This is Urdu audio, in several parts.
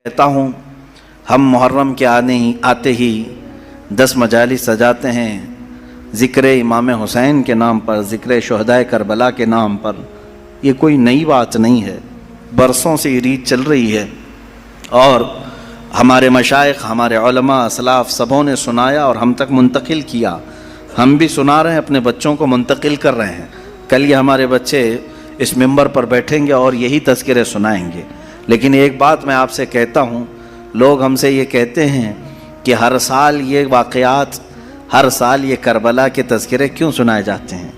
کہتا ہوں ہم محرم کے آتے ہی 10 مجالس سجاتے ہیں ذکر امام حسین کے نام پر، ذکر شہدائے کربلا کے نام پر۔ یہ کوئی نئی بات نہیں ہے، برسوں سے یہ ریت چل رہی ہے، اور ہمارے مشائخ، ہمارے علماء، اسلاف سبوں نے سنایا اور ہم تک منتقل کیا۔ ہم بھی سنا رہے ہیں، اپنے بچوں کو منتقل کر رہے ہیں۔ کل یہ ہمارے بچے اس ممبر پر بیٹھیں گے اور یہی تذکرے سنائیں گے۔ لیکن ایک بات میں آپ سے کہتا ہوں، لوگ ہم سے یہ کہتے ہیں کہ ہر سال یہ واقعات، ہر سال یہ کربلا کے تذکرے کیوں سنائے جاتے ہیں؟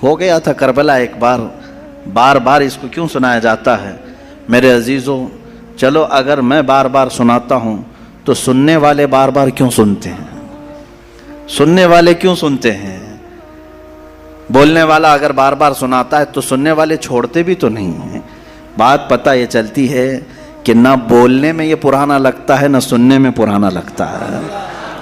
ہو گیا تھا کربلا ایک بار، بار بار اس کو کیوں سنایا جاتا ہے؟ میرے عزیزوں، چلو اگر میں بار بار سناتا ہوں تو سننے والے بار بار کیوں سنتے ہیں؟ سننے والے کیوں سنتے ہیں؟ بولنے والا اگر بار بار سناتا ہے تو سننے والے چھوڑتے بھی تو نہیں ہیں۔ بات پتہ یہ چلتی ہے کہ نہ بولنے میں یہ پرانا لگتا ہے، نہ سننے میں پرانا لگتا ہے۔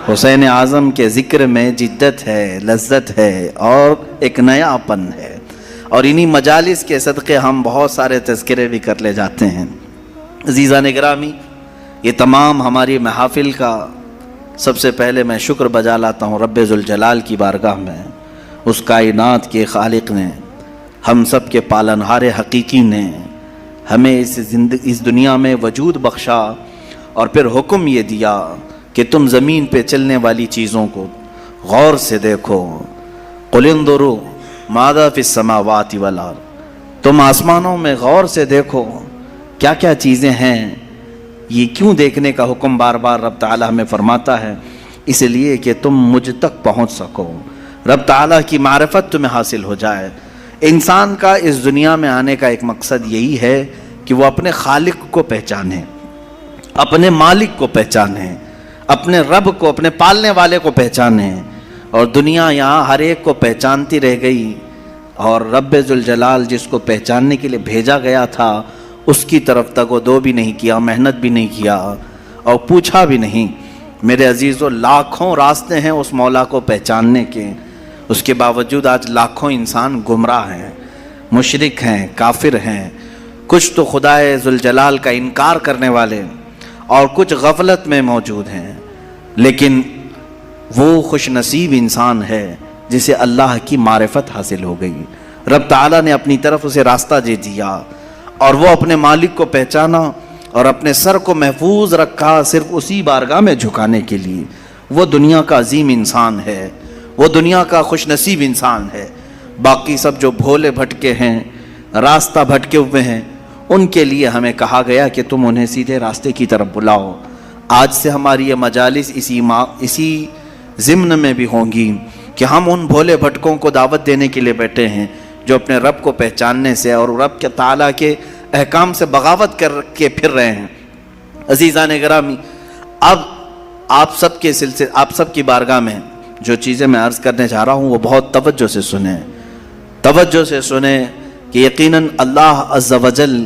حسین اعظم کے ذکر میں جدت ہے، لذت ہے اور ایک نیا پن ہے، اور انہی مجالس کے صدقے ہم بہت سارے تذکرے بھی کر لے جاتے ہیں۔ عزیزان گرامی، یہ تمام ہماری محافل کا سب سے پہلے میں شکر بجا لاتا ہوں رب ذوالجلال کی بارگاہ میں، اس کائنات کے خالق نے، ہم سب کے پالنہار حقیقی نے ہمیں اس دنیا میں وجود بخشا، اور پھر حکم یہ دیا کہ تم زمین پہ چلنے والی چیزوں کو غور سے دیکھو۔ قل انظروا ماذا فی السماوات والارض، تم آسمانوں میں غور سے دیکھو کیا کیا چیزیں ہیں۔ یہ کیوں دیکھنے کا حکم بار بار رب تعالیٰ ہمیں فرماتا ہے؟ اس لیے کہ تم مجھ تک پہنچ سکو، رب تعالیٰ کی معرفت تمہیں حاصل ہو جائے۔ انسان کا اس دنیا میں آنے کا ایک مقصد یہی ہے کہ وہ اپنے خالق کو پہچانے، اپنے مالک کو پہچانے، اپنے رب کو، اپنے پالنے والے کو پہچانے۔ اور دنیا یہاں ہر ایک کو پہچانتی رہ گئی، اور رب ذوالجلال جس کو پہچاننے کے لیے بھیجا گیا تھا اس کی طرف تک وہ دو بھی نہیں کیا، محنت بھی نہیں کیا اور پوچھا بھی نہیں۔ میرے عزیزو، لاکھوں راستے ہیں اس مولا کو پہچاننے کے، اس کے باوجود آج لاکھوں انسان گمراہ ہیں، مشرک ہیں، کافر ہیں، کچھ تو خدائے ذوالجلال کا انکار کرنے والے اور کچھ غفلت میں موجود ہیں۔ لیکن وہ خوش نصیب انسان ہے جسے اللہ کی معرفت حاصل ہو گئی، رب تعالیٰ نے اپنی طرف اسے راستہ دے دیا، اور وہ اپنے مالک کو پہچانا اور اپنے سر کو محفوظ رکھا صرف اسی بارگاہ میں جھکانے کے لیے۔ وہ دنیا کا عظیم انسان ہے، وہ دنیا کا خوش نصیب انسان ہے۔ باقی سب جو بھولے بھٹکے ہیں، راستہ بھٹکے ہوئے ہیں، ان کے لیے ہمیں کہا گیا کہ تم انہیں سیدھے راستے کی طرف بلاؤ۔ آج سے ہماری یہ مجالس اسی ضمن میں بھی ہوں گی کہ ہم ان بھولے بھٹکوں کو دعوت دینے کے لیے بیٹھے ہیں جو اپنے رب کو پہچاننے سے اور رب کے تعالیٰ کے احکام سے بغاوت کر کے پھر رہے ہیں۔ عزیزان گرامی، اب آپ سب کی بارگاہ میں جو چیزیں میں عرض کرنے جا رہا ہوں وہ بہت توجہ سے سنیں کہ یقیناً اللہ عز و جل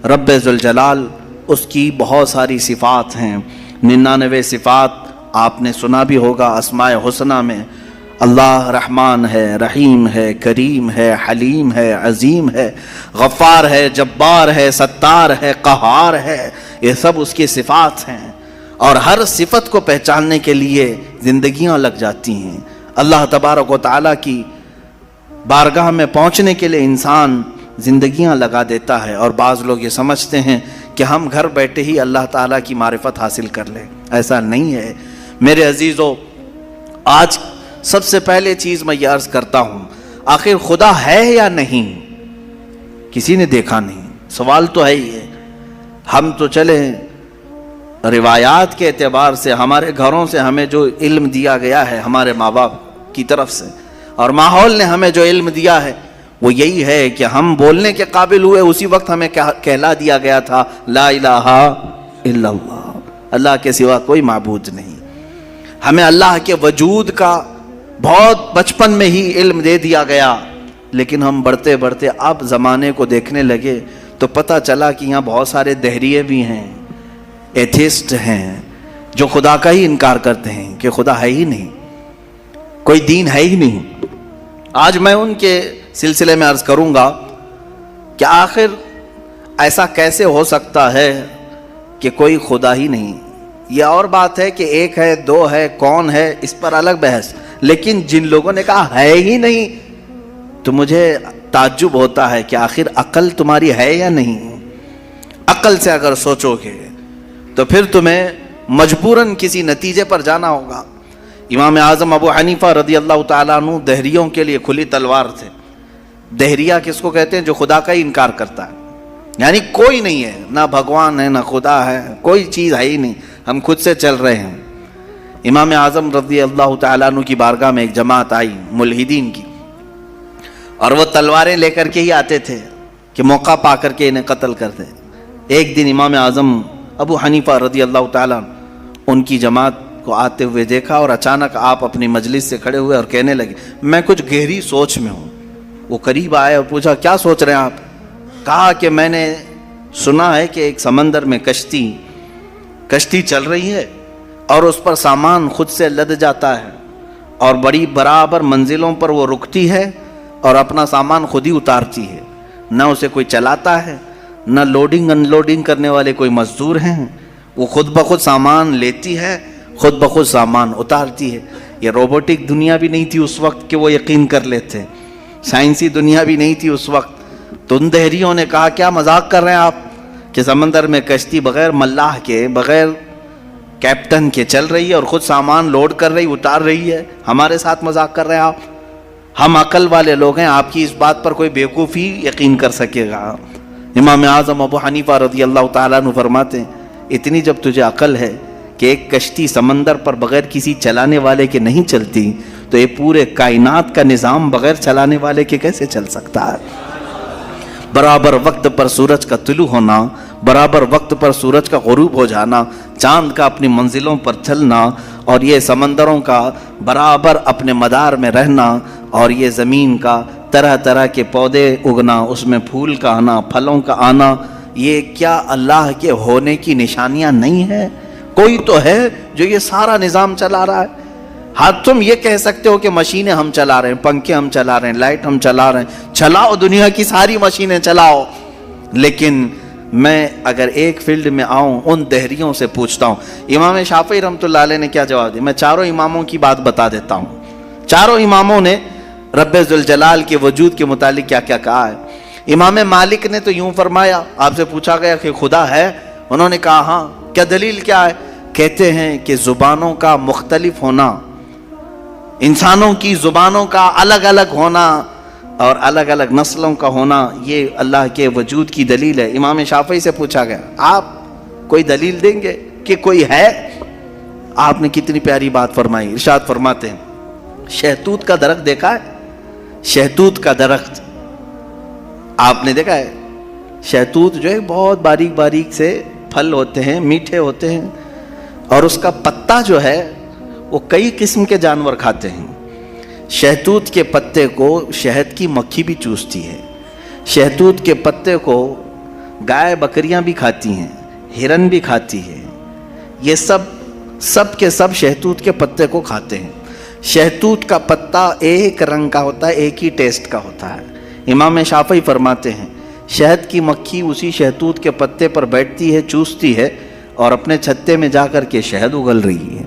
رب ذوالجلال، اس کی بہت ساری صفات ہیں، 99 صفات آپ نے سنا بھی ہوگا۔ اسماء حسنہ میں اللہ رحمان ہے، رحیم ہے، کریم ہے، حلیم ہے، عظیم ہے، غفار ہے، جبار ہے، ستار ہے، قہار ہے، یہ سب اس کی صفات ہیں، اور ہر صفت کو پہچاننے کے لیے زندگیاں لگ جاتی ہیں۔ اللہ تبارک و تعالیٰ کی بارگاہ میں پہنچنے کے لیے انسان زندگیاں لگا دیتا ہے، اور بعض لوگ یہ سمجھتے ہیں کہ ہم گھر بیٹھے ہی اللہ تعالیٰ کی معرفت حاصل کر لیں۔ ایسا نہیں ہے میرے عزیزو۔ آج سب سے پہلے چیز میں یہ عرض کرتا ہوں، آخر خدا ہے یا نہیں؟ کسی نے دیکھا نہیں، سوال تو ہے ہی ہے۔ ہم تو چلے روایات کے اعتبار سے، ہمارے گھروں سے ہمیں جو علم دیا گیا ہے ہمارے ماں باپ کی طرف سے، اور ماحول نے ہمیں جو علم دیا ہے وہ یہی ہے کہ ہم بولنے کے قابل ہوئے اسی وقت ہمیں کہلا دیا گیا تھا لا الہ الا اللہ، اللہ کے سوا کوئی معبود نہیں۔ ہمیں اللہ کے وجود کا بہت بچپن میں ہی علم دے دیا گیا، لیکن ہم بڑھتے بڑھتے اب زمانے کو دیکھنے لگے تو پتہ چلا کہ یہاں بہت سارے دہریے بھی ہیں، ایتھیسٹ ہیں، جو خدا کا ہی انکار کرتے ہیں کہ خدا ہے ہی نہیں، کوئی دین ہے ہی نہیں۔ آج میں ان کے سلسلے میں عرض کروں گا کہ آخر ایسا کیسے ہو سکتا ہے کہ کوئی خدا ہی نہیں. یہ اور بات ہے کہ ایک ہے دو ہے کون ہے اس پر الگ بحث، لیکن جن لوگوں نے کہا ہے ہی نہیں تو مجھے تعجب ہوتا ہے کہ آخر عقل تمہاری ہے یا نہیں. عقل سے اگر سوچو گے تو پھر تمہیں مجبوراً کسی نتیجے پر جانا ہوگا. امام اعظم ابو حنیفہ رضی اللہ تعالیٰ عنہ دہریوں کے لیے کھلی تلوار تھے. دہریہ کس کو کہتے ہیں؟ جو خدا کا ہی انکار کرتا ہے، یعنی کوئی نہیں ہے، نہ بھگوان ہے نہ خدا ہے، کوئی چیز ہے ہی نہیں، ہم خود سے چل رہے ہیں. امام اعظم رضی اللہ تعالیٰ عنہ کی بارگاہ میں ایک جماعت آئی ملحدین کی، اور وہ تلواریں لے کر کے ہی آتے تھے کہ موقع پا کر کے انہیں قتل کر دیں. ایک دن امام اعظم ابو حنیفہ رضی اللہ تعالیٰ ان کی جماعت کو آتے ہوئے دیکھا، اور اچانک آپ اپنی مجلس سے کھڑے ہوئے اور کہنے لگے میں کچھ گہری سوچ میں ہوں. وہ قریب آئے اور پوچھا کیا سوچ رہے ہیں آپ؟ کہا کہ میں نے سنا ہے کہ ایک سمندر میں کشتی چل رہی ہے اور اس پر سامان خود سے لد جاتا ہے، اور بڑی برابر منزلوں پر وہ رکتی ہے اور اپنا سامان خود ہی اتارتی ہے، نہ اسے کوئی چلاتا ہے، نہ لوڈنگ ان لوڈنگ کرنے والے کوئی مزدور ہیں، وہ خود بخود سامان لیتی ہے، خود بخود سامان اتارتی ہے. یہ روبوٹک دنیا بھی نہیں تھی اس وقت کہ وہ یقین کر لیتے، سائنسی دنیا بھی نہیں تھی اس وقت. تو ان دہریوں نے کہا کیا مذاق کر رہے ہیں آپ کہ سمندر میں کشتی بغیر ملاح کے بغیر کیپٹن کے چل رہی ہے اور خود سامان لوڈ کر رہی اتار رہی ہے، ہمارے ساتھ مذاق کر رہے ہیں آپ؟ ہم عقل والے لوگ ہیں، آپ کی اس بات پر کوئی بیوقوفی یقین کر سکے گا. امام اعظم ابو حنیفہ رضی اللہ تعالیٰ عنہ فرماتے ہیں اتنی جب تجھے عقل ہے کہ ایک کشتی سمندر پر بغیر کسی چلانے والے کے نہیں چلتی، تو یہ پورے کائنات کا نظام بغیر چلانے والے کے کیسے چل سکتا ہے؟ برابر وقت پر سورج کا طلوع ہونا، برابر وقت پر سورج کا غروب ہو جانا، چاند کا اپنی منزلوں پر چلنا، اور یہ سمندروں کا برابر اپنے مدار میں رہنا، اور یہ زمین کا طرح طرح کے پودے اگنا، اس میں پھول کا آنا، پھلوں کا آنا، یہ کیا اللہ کے ہونے کی نشانیاں نہیں ہیں؟ کوئی تو ہے جو یہ سارا نظام چلا رہا ہے. ہاں تم یہ کہہ سکتے ہو کہ مشینیں ہم چلا رہے ہیں، پنکھے ہم چلا رہے ہیں، لائٹ ہم چلا رہے ہیں، چلاؤ دنیا کی ساری مشینیں چلاؤ. لیکن میں اگر ایک فیلڈ میں آؤں ان دہریوں سے پوچھتا ہوں، امام شافعی رحمۃ اللہ علیہ نے کیا جواب دیا؟ میں چاروں اماموں کی بات بتا دیتا ہوں. چاروں اماموں نے رب ذوالجلال کے وجود کے متعلق کیا کیا کہا ہے. امام مالک نے تو یوں فرمایا، آپ سے پوچھا گیا کہ خدا ہے، انہوں نے کہا ہاں. کیا دلیل کیا ہے؟ کہتے ہیں کہ زبانوں کا مختلف ہونا، انسانوں کی زبانوں کا الگ الگ ہونا اور الگ الگ نسلوں کا ہونا، یہ اللہ کے وجود کی دلیل ہے. امام شافعی سے پوچھا گیا آپ کوئی دلیل دیں گے کہ کوئی ہے؟ آپ نے کتنی پیاری بات فرمائی. ارشاد فرماتے ہیں شہتوت کا درخت دیکھا ہے؟ شہتوت کا درخت آپ نے دیکھا ہے؟ شہتوت جو ہے بہت باریک باریک سے پھل ہوتے ہیں، میٹھے ہوتے ہیں، اور اس کا پتا جو ہے وہ کئی قسم کے جانور کھاتے ہیں. شہتوت کے پتے کو شہد کی مکھی بھی چوستی ہے. شہتوت کے پتے کو گائے بکریاں بھی کھاتی ہیں، ہرن بھی کھاتی ہے. یہ سب کے سب شہتوت کے پتے کو کھاتے ہیں. شہتوت کا پتا ایک رنگ کا ہوتا ہے، ایک ہی ٹیسٹ کا ہوتا ہے. امام شافعی فرماتے ہیں شہد کی مکھی اسی شہتوت کے پتے پر بیٹھتی ہے، چوستی ہے، اور اپنے چھتے میں جا کر کے شہد اگل رہی ہے.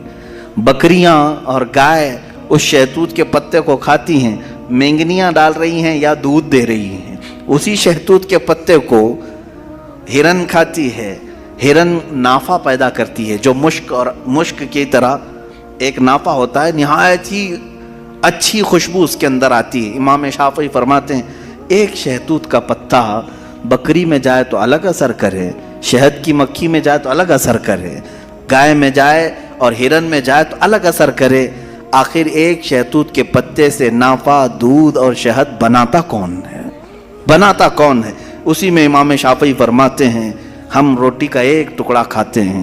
بکریاں اور گائے اس شہتوت کے پتے کو کھاتی ہیں، مینگنیاں ڈال رہی ہیں یا دودھ دے رہی ہیں. اسی شہتوت کے پتے کو ہرن کھاتی ہے. ہرن نافع پیدا کرتی ہے جو مشک کی طرح ایک نافع ہوتا ہے، نہایت ہی اچھی خوشبو اس کے اندر آتی ہے. امام شافعی فرماتے ہیں ایک شہتوت کا پتا بکری میں جائے تو الگ اثر کرے، شہد کی مکھی میں جائے تو الگ اثر کرے، گائے میں جائے اور ہرن میں جائے تو الگ اثر کرے. آخر ایک شہتوت کے پتے سے نافع، دودھ اور شہد بناتا کون ہے؟ بناتا کون ہے؟ اسی میں امام شافعی فرماتے ہیں ہم روٹی کا ایک ٹکڑا کھاتے ہیں،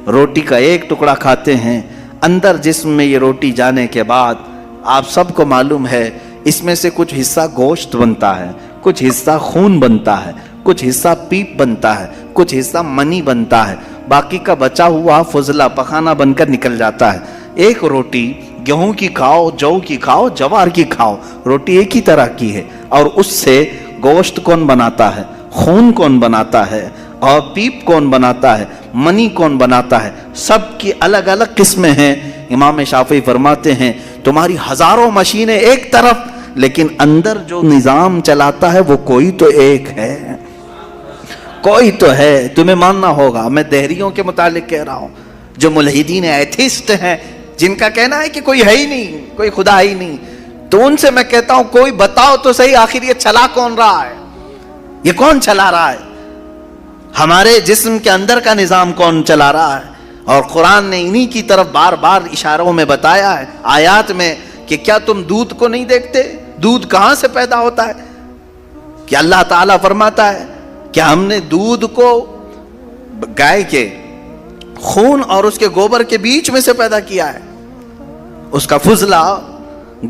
روٹی کا ایک ٹکڑا کھاتے ہیں، اندر جسم میں یہ روٹی جانے کے بعد آپ سب کو معلوم ہے اس میں سے کچھ حصہ گوشت بنتا ہے، کچھ حصہ خون بنتا ہے، کچھ حصہ پیپ بنتا ہے، کچھ حصہ منی بنتا ہے، باقی کا بچا ہوا فضلہ پخانہ بن کر نکل جاتا ہے. ایک روٹی گیہوں کی کھاؤ، جو کی کھاؤ، جوار کی کھاؤ، روٹی ایک ہی طرح کی ہے. اور اس سے گوشت کون بناتا ہے، خون کون بناتا ہے، اور پیپ کون بناتا ہے، منی کون بناتا ہے، سب کی الگ الگ قسمیں ہیں۔ امام شافعی فرماتے ہیں تمہاری ہزاروں مشینیں ایک طرف، لیکن اندر جو نظام چلاتا ہے وہ کوئی تو ایک ہے، کوئی تو ہے، تمہیں ماننا ہوگا۔ میں دہریوں کے متعلق کہہ رہا ہوں، جو ملحدین ایتھسٹ ہیں، جن کا کہنا ہے کہ کوئی ہے ہی نہیں، کوئی خدا ہی نہیں، تو ان سے میں کہتا ہوں کوئی بتاؤ تو صحیح آخر یہ چلا کون رہا ہے، یہ کون چلا رہا ہے، ہمارے جسم کے اندر کا نظام کون چلا رہا ہے؟ اور قرآن نے انہی کی طرف بار بار اشاروں میں بتایا ہے، آیات میں، کہ کیا تم دودھ کو نہیں دیکھتے؟ دودھ کہاں سے پیدا ہوتا ہے؟ کہ اللہ تعالیٰ فرماتا ہے کہ ہم نے دودھ کو گائے کے خون اور اس کے گوبر کے بیچ میں سے پیدا کیا ہے۔ اس کا فضلہ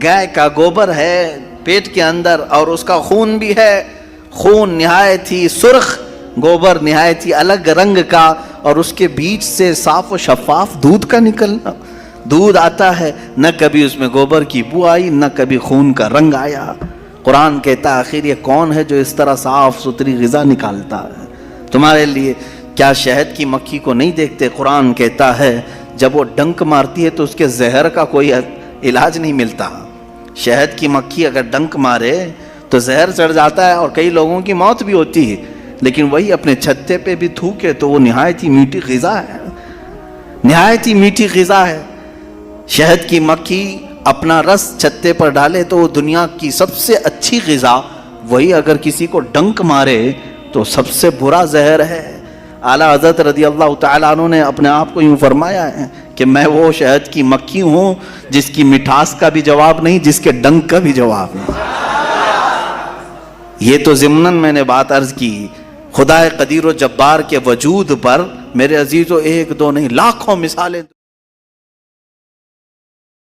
گائے کا گوبر ہے پیٹ کے اندر، اور اس کا خون بھی ہے، خون نہایت ہی سرخ، گوبر نہایت ہی الگ رنگ کا، اور اس کے بیچ سے صاف و شفاف دودھ کا نکلنا، دودھ آتا ہے، نہ کبھی اس میں گوبر کی بو آئی، نہ کبھی خون کا رنگ آیا۔ قرآن کہتا ہے آخر یہ کون ہے جو اس طرح صاف ستھری غذا نکالتا ہے تمہارے لیے؟ کیا شہد کی مکھی کو نہیں دیکھتے؟ قرآن کہتا ہے جب وہ ڈنک مارتی ہے تو اس کے زہر کا کوئی علاج نہیں ملتا۔ شہد کی مکھی اگر ڈنک مارے تو زہر چڑھ جاتا ہے اور کئی لوگوں کی موت بھی ہوتی ہے، لیکن وہی اپنے چھتے پہ بھی تھوکے تو وہ نہایت ہی میٹھی غذا ہے، نہایت ہی میٹھی غذا ہے۔ شہد کی مکھی اپنا رس چھتے پر ڈالے تو وہ دنیا کی سب سے اچھی غذا، وہی اگر کسی کو ڈنک مارے تو سب سے برا زہر ہے۔ اعلیٰ حضرت رضی اللہ تعالیٰ عنہ نے اپنے آپ کو یوں فرمایا ہے کہ میں وہ شہد کی مکھی ہوں جس کی مٹھاس کا بھی جواب نہیں، جس کے ڈنک کا بھی جواب نہیں۔ یہ تو ضمناً میں نے بات عرض کی، خدا قدیر و جبار کے وجود پر میرے عزیزو ایک دو نہیں لاکھوں مثالیں